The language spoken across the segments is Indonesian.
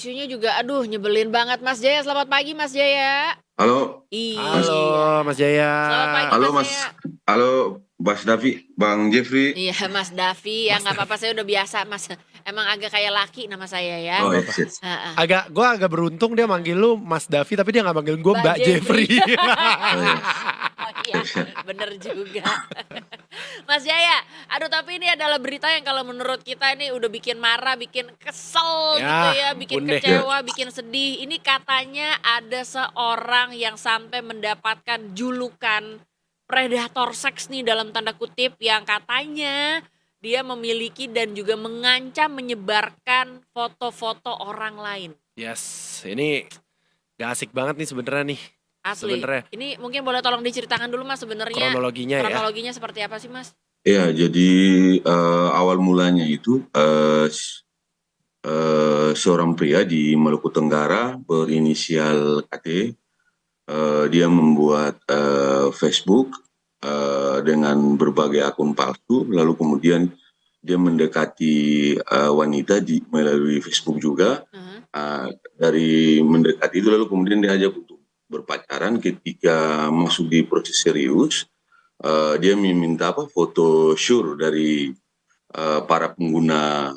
isunya juga aduh nyebelin banget Mas Jaya. Selamat pagi Mas Jaya. Halo, Halo Iya. Mas Jaya. Selamat pagi halo Mas Mas, Jaya. halo Mas Davi, Bang Jeffrey. Iya Mas Davi ya nggak apa-apa saya udah biasa Mas. Emang agak kayak laki nama saya ya. Oh Apa-apa. yes, yes. Heeh. Gue agak beruntung dia manggil lu Mas Davi tapi dia gak manggil gue Mbak Jeffrey. Oh yes. Oh iya, bener juga. Mas Jaya, aduh tapi ini adalah berita yang kalau menurut kita ini udah bikin marah, bikin kesel Ya, gitu ya, bikin ampun deh. kecewa, bikin sedih. Ini katanya ada seorang yang sampai mendapatkan julukan predator seks nih dalam tanda kutip yang katanya dia memiliki dan juga mengancam menyebarkan foto-foto orang lain. Yes, ini gak asik banget nih sebenarnya nih. Asli. Sebenarnya Ini mungkin boleh tolong diceritakan dulu Mas sebenarnya kronologinya ya. kronologinya seperti apa sih Mas? Ya, jadi awal mulanya itu seorang pria di Maluku Tenggara berinisial KT, dia membuat Facebook dengan berbagai akun palsu, lalu kemudian dia mendekati wanita melalui Facebook juga. Dari mendekati itu lalu kemudian diajak untuk berpacaran. Ketika masuk di proses serius, dia meminta foto sure dari para pengguna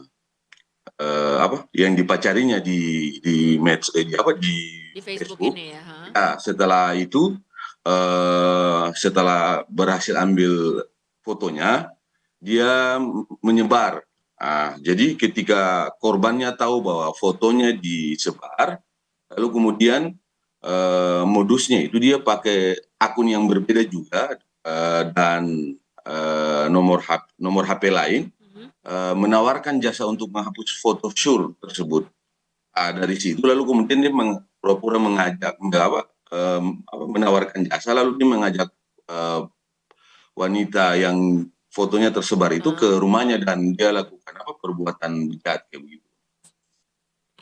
yang dipacarinya di Facebook Facebook. ini ya. Ya, setelah itu setelah berhasil ambil fotonya, dia menyebar. Jadi ketika korbannya tahu bahwa fotonya disebar, lalu kemudian modusnya itu dia pakai akun yang berbeda juga dan nomor HP lain, menawarkan jasa untuk menghapus foto sure tersebut. Dari situ lalu kemudian dia pura-pura menawarkan jasa, lalu dia mengajak wanita yang fotonya tersebar itu ke rumahnya dan dia lakukan perbuatan jahat kayak begitu.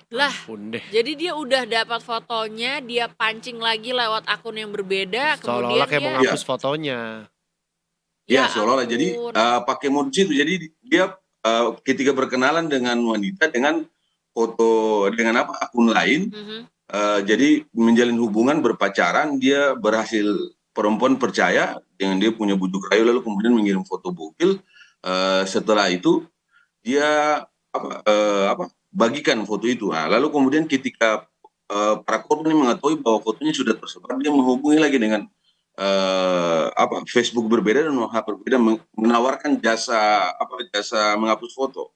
Lah, jadi dia udah dapat fotonya, dia pancing lagi lewat akun yang berbeda, kemudian seolah-olah kayak mau ngapus fotonya. Ya, seolah-olah jadi pakai modus itu. Jadi dia ketika berkenalan dengan wanita dengan foto dengan akun lain, jadi menjalin hubungan berpacaran, dia berhasil perempuan percaya dengan dia punya bujuk rayu, lalu kemudian mengirim foto bokil. Setelah itu dia bagikan foto itu. Lalu kemudian ketika para korban mengetahui bahwa fotonya sudah tersebar, dia menghubungi lagi dengan Facebook berbeda dan HP berbeda, menawarkan jasa menghapus foto.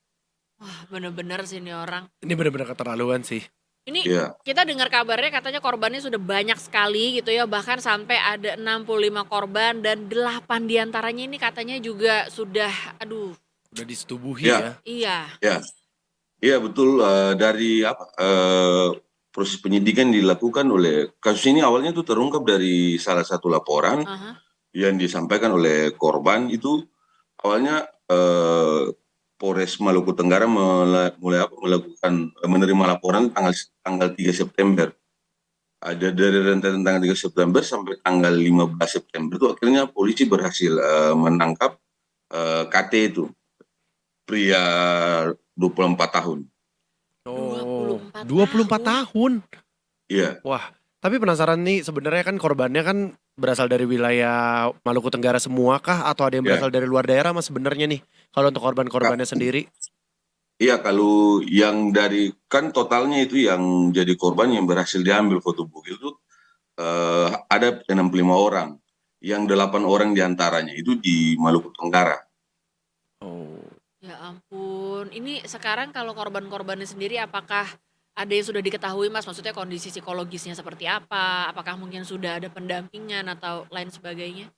Wah, bener-bener sih ini orang. Ini bener-bener keterlaluan sih. Ini kita dengar kabarnya katanya korbannya sudah banyak sekali gitu ya, bahkan sampai ada 65 korban dan 8 diantaranya ini katanya juga sudah udah disetubuhi ya. Iya betul. Dari proses penyidikan dilakukan oleh kasus ini awalnya itu terungkap dari salah satu laporan yang disampaikan oleh korban. Itu awalnya Polres Maluku Tenggara menerima laporan tanggal 3 September. Ada dari rentetan tanggal 3 September sampai tanggal 15 September itu akhirnya polisi berhasil menangkap KT itu, pria 24 tahun. Oh, 24 tahun? Iya. Wah, tapi penasaran nih, sebenarnya kan korbannya kan berasal dari wilayah Maluku Tenggara semua kah? Atau ada yang berasal dari luar daerah mas sebenarnya nih? Kalau untuk korban-korbannya sendiri? Iya, kalau yang dari, kan totalnya itu yang jadi korban yang berhasil diambil foto bukil itu ada 65 orang. Yang 8 orang diantaranya itu di Maluku Tenggara. Oh. Ya ampun, ini sekarang kalau korban-korbannya sendiri apakah ada yang sudah diketahui mas? Maksudnya kondisi psikologisnya seperti apa? Apakah mungkin sudah ada pendampingan atau lain sebagainya?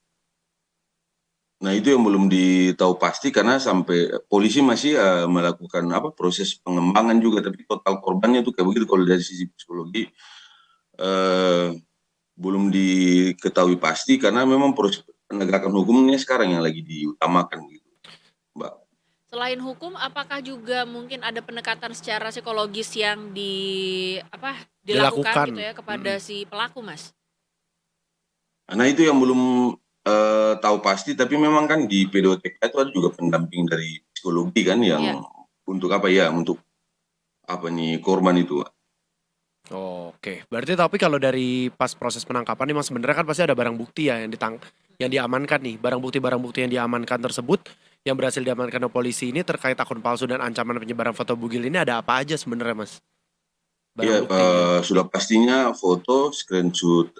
Nah itu yang belum ditahu pasti karena sampai polisi masih melakukan proses pengembangan juga, tapi total korbannya itu kayak begitu kalau dari sisi psikologi belum diketahui pasti karena memang proses penegakan hukumnya sekarang yang lagi diutamakan gitu, Mbak. Selain hukum, apakah juga mungkin ada pendekatan secara psikologis yang dilakukan gitu ya kepada si pelaku, Mas? Nah itu yang belum tahu pasti, tapi memang kan di PDOTK itu ada juga pendamping dari psikologi kan yang untuk korban itu. Oke, berarti tapi kalau dari pas proses penangkapan nih Mas, sebenarnya kan pasti ada barang bukti ya yang diamankan nih. Barang bukti yang diamankan tersebut, yang berhasil diamankan oleh polisi ini terkait akun palsu dan ancaman penyebaran foto bugil ini ada apa aja sebenarnya Mas? Barang Iya, buktinya. sudah pastinya foto, screenshot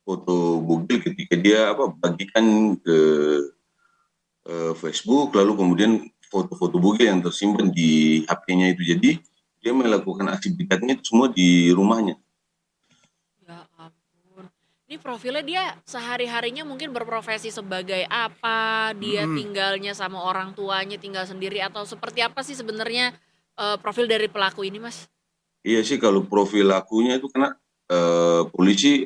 foto bugil ketika dia bagikan ke Facebook, lalu kemudian foto-foto bugil yang tersimpan di HP-nya itu. Jadi dia melakukan aktivitasnya itu semua di rumahnya. Ya ampun. Ini profilnya dia sehari-harinya mungkin berprofesi sebagai apa, dia tinggalnya sama orang tuanya, tinggal sendiri atau seperti apa sih sebenarnya profil dari pelaku ini, Mas? Iya sih, kalau profil akunya itu karena polisi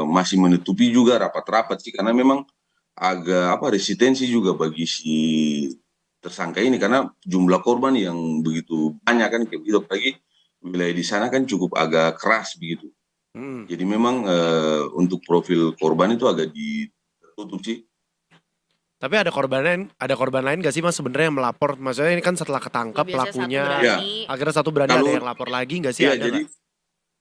masih menutupi juga rapat-rapat sih, karena memang agak resistensi juga bagi si tersangka ini, karena jumlah korban yang begitu banyak kan, kayak gitu, apalagi wilayah di sana kan cukup agak keras begitu. Jadi memang untuk profil korban itu agak ditutup sih. Tapi ada korban lain gak sih Mas sebenarnya yang melapor? Maksudnya ini kan setelah ketangkap Biasanya satu pelakunya, berani. akhirnya satu berani ada yang lapor lagi gak sih? Iya, Ada jadi nggak?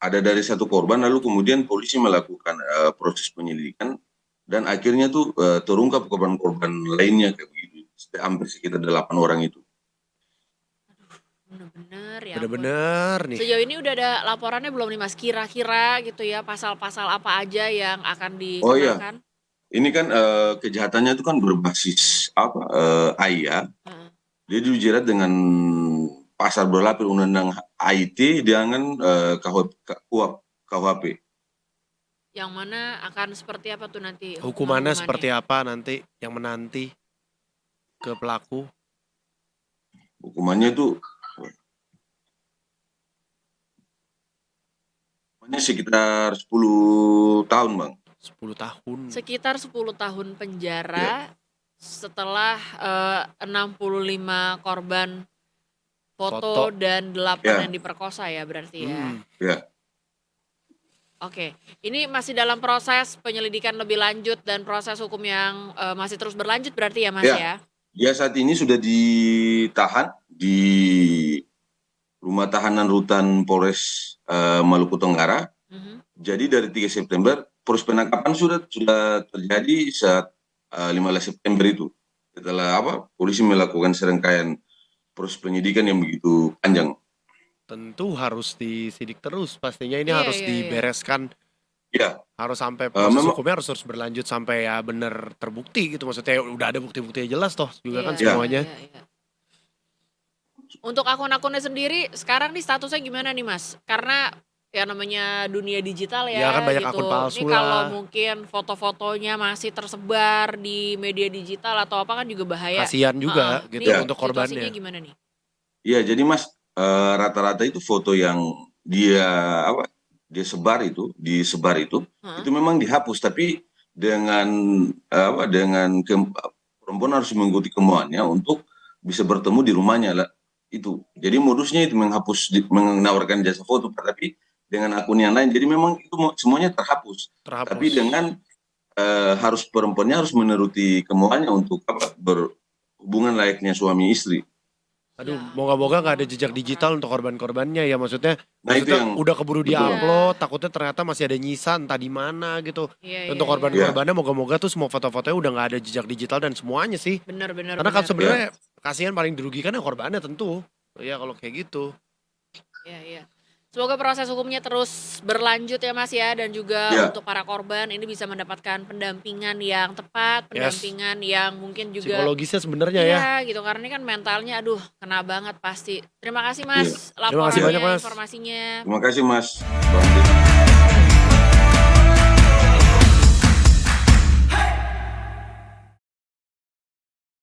ada dari satu korban, lalu kemudian polisi melakukan proses penyelidikan dan akhirnya tuh terungkap korban-korban lainnya kayak begitu. Hampir sekitar 8 orang itu. Bener-bener ya ampun. Bener-bener nih. Sejauh ini udah ada laporannya belum nih Mas? Kira-kira gitu ya pasal-pasal apa aja yang akan Oh iya, dikenakan? ini kan kejahatannya itu kan berbasis AI ya. Dia dijerat dengan pasal berlapis undang-undang IT dengan KUHP. Yang mana akan seperti apa tuh nanti Hukumannya seperti apa nanti yang menanti ke pelaku? Hukumannya itu sekitar 10 tahun, Bang. 10 tahun. Sekitar 10 tahun penjara setelah 65 korban foto dan 8 yang diperkosa ya berarti ya. Ya. Oke, ini masih dalam proses penyelidikan lebih lanjut dan proses hukum yang masih terus berlanjut berarti ya Mas ya? Dia saat ini sudah ditahan di Rumah Tahanan Rutan Polres Maluku Tenggara. Jadi dari 3 September proses penangkapan sudah terjadi saat 15 September itu. Setelah polisi melakukan serangkaian proses penyidikan yang begitu panjang. Tentu harus disidik terus, pastinya ini harus dibereskan. Iya. Harus sampai proses hukumnya harus terus berlanjut sampai ya benar terbukti gitu, maksudnya udah ada bukti-bukti jelas toh juga kan semuanya. Untuk akun-akunnya sendiri sekarang nih statusnya gimana nih Mas? Karena ya namanya dunia digital ya, kan banyak gitu. akun palsu Ini kalau lah. mungkin foto-fotonya masih tersebar di media digital atau apa kan juga bahaya. Kasihan juga gitu untuk korbannya. Situasinya gimana nih? Iya, jadi Mas rata-rata itu foto yang dia disebar itu memang dihapus, tapi dengan perempuan harus mengikuti kemauannya untuk bisa bertemu di rumahnya lah itu. Jadi modusnya itu menawarkan jasa foto, tapi dengan akun yang lain. Jadi memang itu semuanya terhapus. Tapi dengan perempuannya harus menuruti kemauannya untuk berhubungan layaknya suami istri. Aduh, moga-moga gak ada jejak digital untuk korban-korbannya ya, maksudnya itu yang udah keburu diupload, takutnya ternyata masih ada nyisa entah di mana gitu. Untuk korban-korbannya moga-moga tuh semua foto-fotonya udah gak ada jejak digital dan semuanya sih. Benar. Karena kan sebenarnya kasihan paling dirugikan ya korbannya tentu. Ya kalau kayak gitu. Iya. Semoga proses hukumnya terus berlanjut ya Mas ya, dan juga untuk para korban ini bisa mendapatkan pendampingan yang tepat, pendampingan yang mungkin juga psikologisnya sebenarnya ya. Iya gitu, karena ini kan mentalnya aduh kena banget pasti. Terima kasih Mas Terima kasih banyak, Mas. informasinya. Terima kasih Mas.